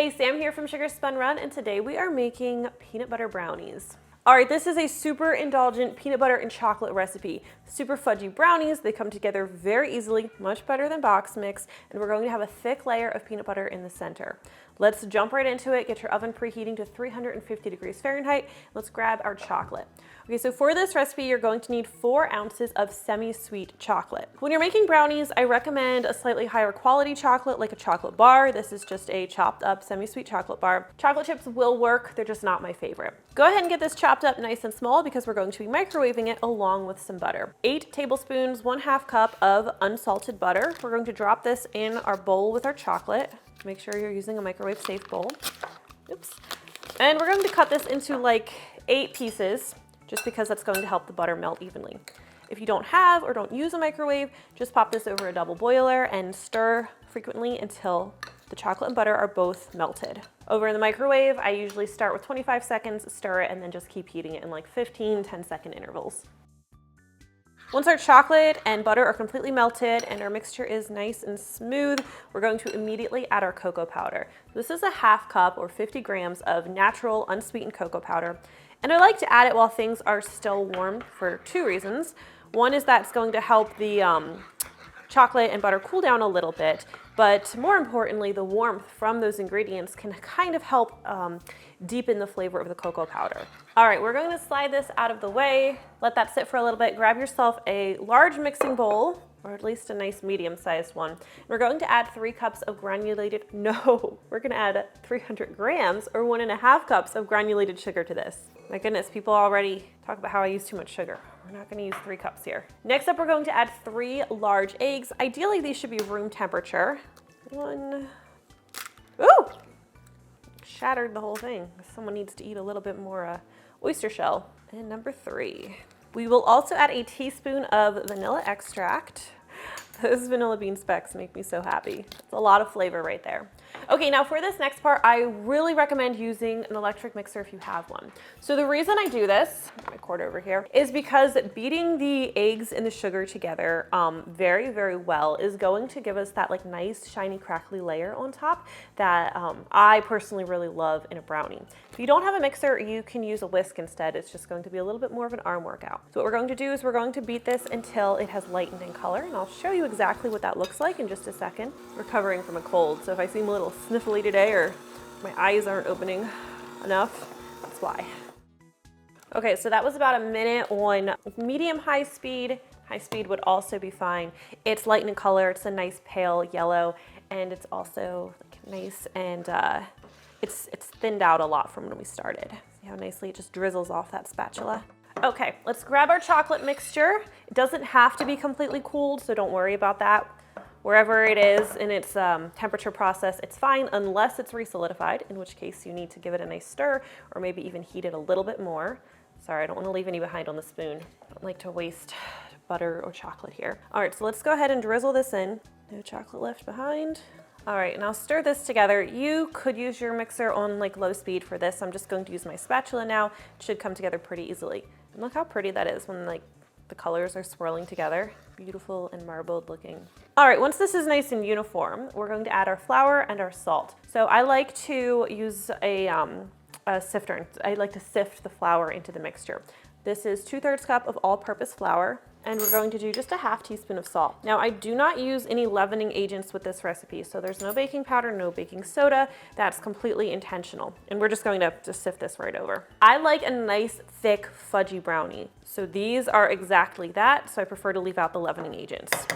Hey, Sam here from Sugar Spun Run, and today we are making peanut butter brownies. All right, this is a super indulgent peanut butter and chocolate recipe. Super fudgy brownies, they come together very easily, much better than box mix, and we're going to have a thick layer of peanut butter in the center. Let's jump right into it. Get your oven preheating to 350 degrees Fahrenheit. Let's grab our chocolate. Okay, so for this recipe, you're going to need 4 ounces of semi-sweet chocolate. When you're making brownies, I recommend a slightly higher quality chocolate, like a chocolate bar. This is just a chopped up semi-sweet chocolate bar. Chocolate chips will work, they're just not my favorite. Go ahead and get this chopped up nice and small because we're going to be microwaving it along with some butter. 8 tablespoons, 1/2 cup of unsalted butter. We're going to drop this in our bowl with our chocolate. Make sure you're using a microwave safe bowl. Oops. And we're going to cut this into like 8 pieces, just because that's going to help the butter melt evenly. If you don't have or don't use a microwave, just pop this over a double boiler and stir frequently until the chocolate and butter are both melted. Over in the microwave, I usually start with 25 seconds, stir it, and then just keep heating it in like 10-second intervals. Once our chocolate and butter are completely melted and our mixture is nice and smooth, we're going to immediately add our cocoa powder. This is a 1/2 cup or 50 grams of natural unsweetened cocoa powder. And I like to add it while things are still warm for 2 reasons. One is that it's going to help the chocolate and butter cool down a little bit, but more importantly, the warmth from those ingredients can kind of help deepen the flavor of the cocoa powder. All right, we're going to slide this out of the way, let that sit for a little bit, grab yourself a large mixing bowl, or at least a nice medium-sized one. We're going to add 3 cups of granulated, no, we're gonna add 300 grams or 1.5 cups of granulated sugar to this. My goodness, people already talk about how I use too much sugar. We're not gonna use 3 cups here. Next up, we're going to add 3 large eggs. Ideally, these should be room temperature. 1, ooh, shattered the whole thing. Someone needs to eat a little bit more oyster shell. And number 3. We will also add a teaspoon of vanilla extract. Those vanilla bean specks make me so happy. It's a lot of flavor right there. Okay, now for this next part, I really recommend using an electric mixer if you have one. So the reason I do this, my cord over here, is because beating the eggs and the sugar together very, very well is going to give us that like nice, shiny, crackly layer on top that I personally really love in a brownie. If you don't have a mixer, you can use a whisk instead. It's just going to be a little bit more of an arm workout. So what we're going to do is we're going to beat this until it has lightened in color, and I'll show you exactly what that looks like in just a second. Recovering from a cold, so if I seem a little sniffly today or my eyes aren't opening enough, that's why. Okay, so that was about a minute on medium-high speed. High speed would also be fine. It's light in color, it's a nice pale yellow, and it's also nice and it's thinned out a lot from when we started. See how nicely it just drizzles off that spatula? Okay, let's grab our chocolate mixture. It doesn't have to be completely cooled, so don't worry about that. Wherever it is in its temperature process, it's fine unless it's resolidified, in which case you need to give it a nice stir or maybe even heat it a little bit more. Sorry, I don't want to leave any behind on the spoon. I don't like to waste butter or chocolate here. All right, so let's go ahead and drizzle this in. No chocolate left behind. All right, now stir this together. You could use your mixer on like low speed for this. I'm just going to use my spatula now. It should come together pretty easily. And look how pretty that is when like the colors are swirling together. Beautiful and marbled looking. All right, once this is nice and uniform, we're going to add our flour and our salt. So I like to use a sifter. I like to sift the flour into the mixture. This is 2/3 cup of all-purpose flour, and we're going to do just a 1/2 teaspoon of salt. Now, I do not use any leavening agents with this recipe, so there's no baking powder, no baking soda. That's completely intentional, and we're just going to just sift this right over. I like a nice, thick, fudgy brownie, so these are exactly that, so I prefer to leave out the leavening agents.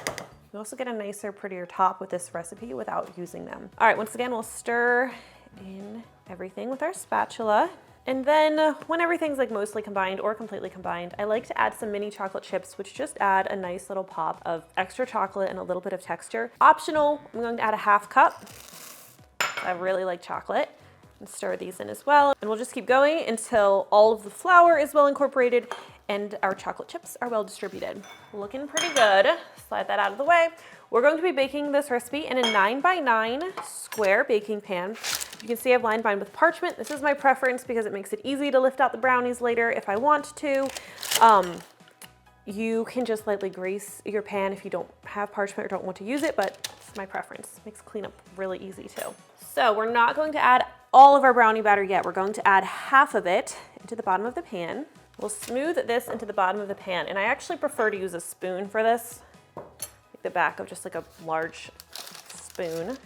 You also get a nicer, prettier top with this recipe without using them. All right, once again, we'll stir in everything with our spatula. And then when everything's like mostly combined or completely combined, I like to add some mini chocolate chips, which just add a nice little pop of extra chocolate and a little bit of texture. Optional, I'm going to add a 1/2 cup. I really like chocolate. And stir these in as well. And we'll just keep going until all of the flour is well incorporated and our chocolate chips are well distributed. Looking pretty good. Slide that out of the way. We're going to be baking this recipe in a 9x9 square baking pan. You can see I've lined mine with parchment. This is my preference because it makes it easy to lift out the brownies later if I want to. You can just lightly grease your pan if you don't have parchment or don't want to use it, but It's my preference. Makes cleanup really easy too. So we're not going to add all of our brownie batter yet. We're going to add half of it into the bottom of the pan. We'll smooth this into the bottom of the pan. And I actually prefer to use a spoon for this, like the back of just like a large spoon.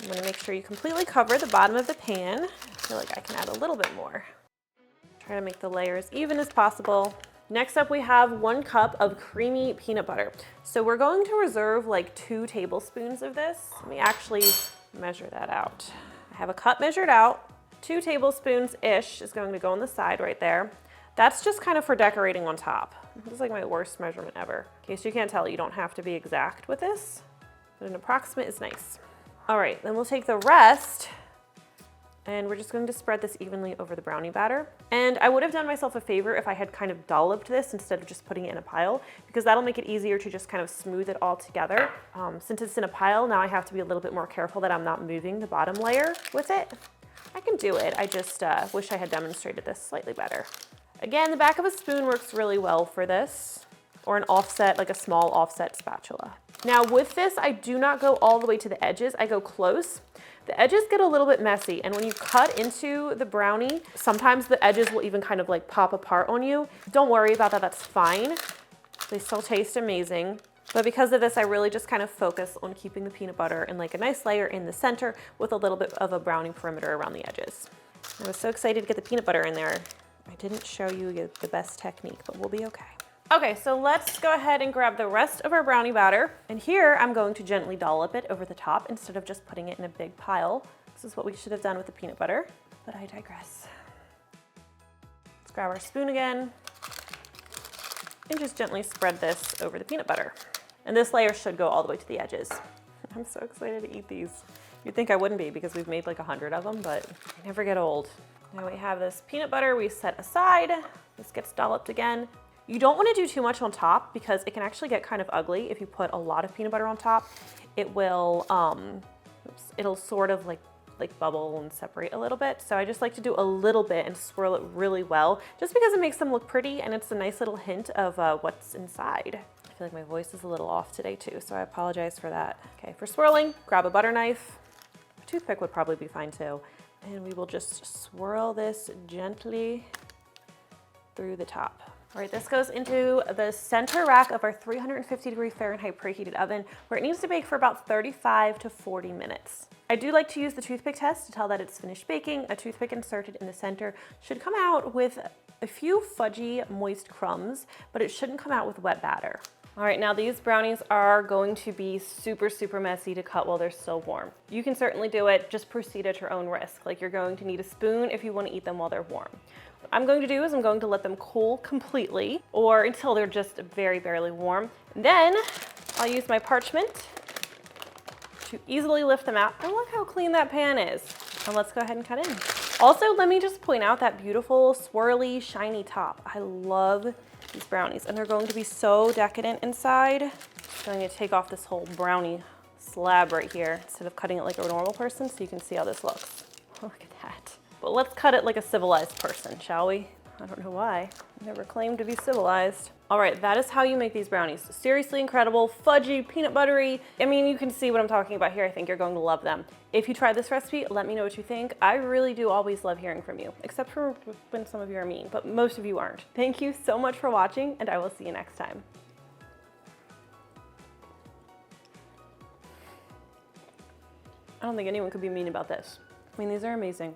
I'm gonna make sure you completely cover the bottom of the pan. I feel like I can add a little bit more. Try to make the layers even as possible. Next up, we have 1 cup of creamy peanut butter. So we're going to reserve like 2 tablespoons of this. Let me actually measure that out. I have a cup measured out. 2 tablespoons-ish is going to go on the side right there. That's just kind of for decorating on top. This is like my worst measurement ever. In case you can't tell, you don't have to be exact with this, but an approximate is nice. All right, then we'll take the rest and we're just going to spread this evenly over the brownie batter. And I would have done myself a favor if I had kind of dolloped this instead of just putting it in a pile, because that'll make it easier to just kind of smooth it all together. Since it's in a pile, now I have to be a little bit more careful that I'm not moving the bottom layer with it. I can do it, I just wish I had demonstrated this slightly better. Again, the back of a spoon works really well for this, or an offset, like a small offset spatula. Now with this, I do not go all the way to the edges, I go close. The edges get a little bit messy, and when you cut into the brownie, sometimes the edges will even kind of like pop apart on you. Don't worry about that, that's fine. They still taste amazing. But because of this, I really just kind of focus on keeping the peanut butter in like a nice layer in the center with a little bit of a brownie perimeter around the edges. I was so excited to get the peanut butter in there. I didn't show you the best technique, but we'll be okay. Okay, so let's go ahead and grab the rest of our brownie batter. And here I'm going to gently dollop it over the top instead of just putting it in a big pile. This is what we should have done with the peanut butter, but I digress. Let's grab our spoon again and just gently spread this over the peanut butter. And this layer should go all the way to the edges. I'm so excited to eat these. You'd think I wouldn't be because we've made like 100 of them, but they never get old. Now we have this peanut butter we set aside. This gets dolloped again. You don't want to do too much on top because it can actually get kind of ugly if you put a lot of peanut butter on top. It will, it'll sort of like bubble and separate a little bit. So I just like to do a little bit and swirl it really well, just because it makes them look pretty and it's a nice little hint of what's inside. I feel like my voice is a little off today too, so I apologize for that. Okay, for swirling, grab a butter knife. A toothpick would probably be fine too. And we will just swirl this gently through the top. All right, this goes into the center rack of our 350-degree Fahrenheit preheated oven, where it needs to bake for about 35 to 40 minutes. I do like to use the toothpick test to tell that it's finished baking. A toothpick inserted in the center should come out with a few fudgy, moist crumbs, but it shouldn't come out with wet batter. All right, now these brownies are going to be super, super messy to cut while they're still warm. You can certainly do it, just proceed at your own risk. Like, you're going to need a spoon if you want to eat them while they're warm. What I'm going to do is I'm going to let them cool completely, or until they're just very barely warm. And then I'll use my parchment to easily lift them out. And look how clean that pan is. And let's go ahead and cut in. Also, let me just point out that beautiful swirly, shiny top. I love these brownies, and they're going to be so decadent inside. I'm going to take off this whole brownie slab right here instead of cutting it like a normal person, so you can see how this looks. Look at that. But let's cut it like a civilized person, shall we? I don't know why. I never claimed to be civilized. All right, that is how you make these brownies. Seriously incredible, fudgy, peanut buttery. I mean, you can see what I'm talking about here. I think you're going to love them. If you try this recipe, let me know what you think. I really do always love hearing from you, except for when some of you are mean, but most of you aren't. Thank you so much for watching, and I will see you next time. I don't think anyone could be mean about this. I mean, these are amazing.